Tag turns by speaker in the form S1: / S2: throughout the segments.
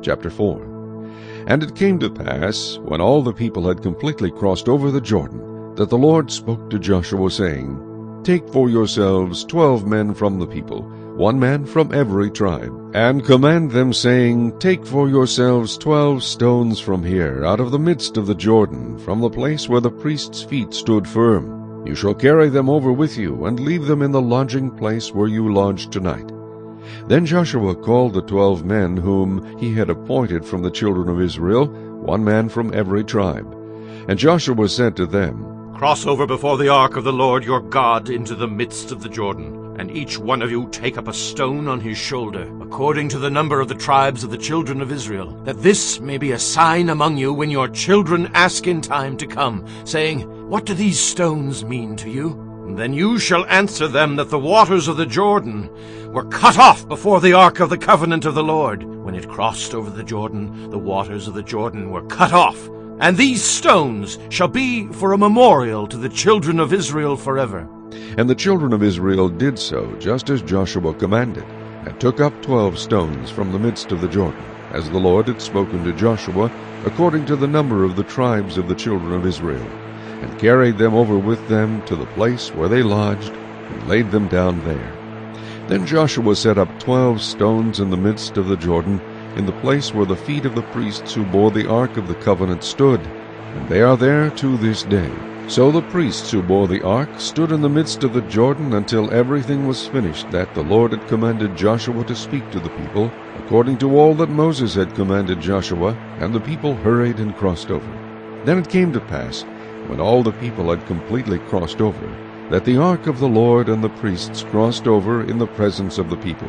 S1: Chapter 4. And it came to pass, when all the people had completely crossed over the Jordan, that the Lord spoke to Joshua, saying, Take for yourselves 12 men from the people, 1 man from every tribe, and command them, saying, Take for yourselves 12 stones from here, out of the midst of the Jordan, from the place where the priest's feet stood firm. You shall carry them over with you, and leave them in the lodging place where you lodge tonight. Then Joshua called the 12 men whom he had appointed from the children of Israel, 1 man from every tribe. And Joshua said to them,
S2: Cross over before the ark of the Lord your God into the midst of the Jordan, and each one of you take up a stone on his shoulder, according to the number of the tribes of the children of Israel, that this may be a sign among you when your children ask in time to come, saying, What do these stones mean to you? Then you shall answer them that the waters of the Jordan were cut off before the ark of the covenant of the Lord. When it crossed over the Jordan, the waters of the Jordan were cut off. And these stones shall be for a memorial to the children of Israel forever.
S1: And the children of Israel did so, just as Joshua commanded, and took up 12 stones from the midst of the Jordan, as the Lord had spoken to Joshua, according to the number of the tribes of the children of Israel, and carried them over with them to the place where they lodged, and laid them down there. Then Joshua set up 12 stones in the midst of the Jordan, in the place where the feet of the priests who bore the ark of the covenant stood, and they are there to this day. So the priests who bore the ark stood in the midst of the Jordan until everything was finished that the Lord had commanded Joshua to speak to the people, according to all that Moses had commanded Joshua, and the people hurried and crossed over. Then it came to pass, when all the people had completely crossed over, that the ark of the Lord and the priests crossed over in the presence of the people.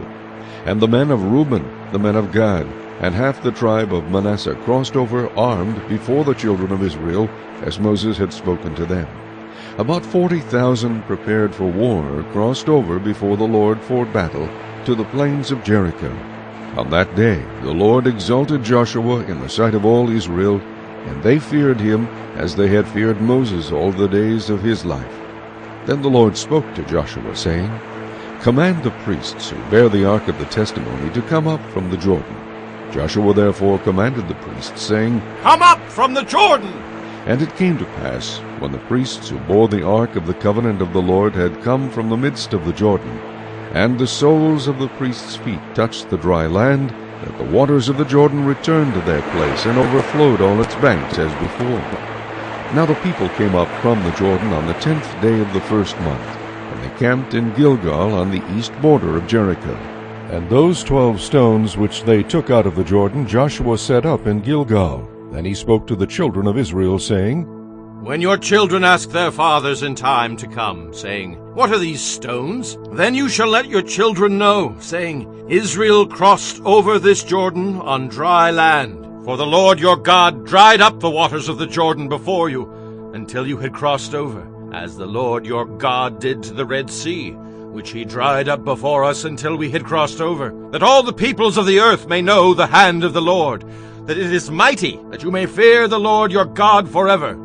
S1: And the men of Reuben, the men of Gad, and half the tribe of Manasseh crossed over armed before the children of Israel, as Moses had spoken to them. About 40,000 prepared for war crossed over before the Lord for battle to the plains of Jericho. On that day the Lord exalted Joshua in the sight of all Israel, and they feared him as they had feared Moses all the days of his life. Then the Lord spoke to Joshua, saying, Command the priests who bear the ark of the testimony to come up from the Jordan. Joshua therefore commanded the priests, saying,
S2: Come up from the Jordan!
S1: And it came to pass, when the priests who bore the ark of the covenant of the Lord had come from the midst of the Jordan, and the soles of the priests' feet touched the dry land, that the waters of the Jordan returned to their place, and overflowed all its banks as before. Now the people came up from the Jordan on the 10th day of the first month, and they camped in Gilgal on the east border of Jericho. And those 12 stones which they took out of the Jordan Joshua set up in Gilgal. Then he spoke to the children of Israel, saying,
S2: When your children ask their fathers in time to come, saying, What are these stones? Then you shall let your children know, saying, Israel crossed over this Jordan on dry land. For the Lord your God dried up the waters of the Jordan before you, until you had crossed over, as the Lord your God did to the Red Sea, which he dried up before us until we had crossed over, that all the peoples of the earth may know the hand of the Lord, that it is mighty, that you may fear the Lord your God forever.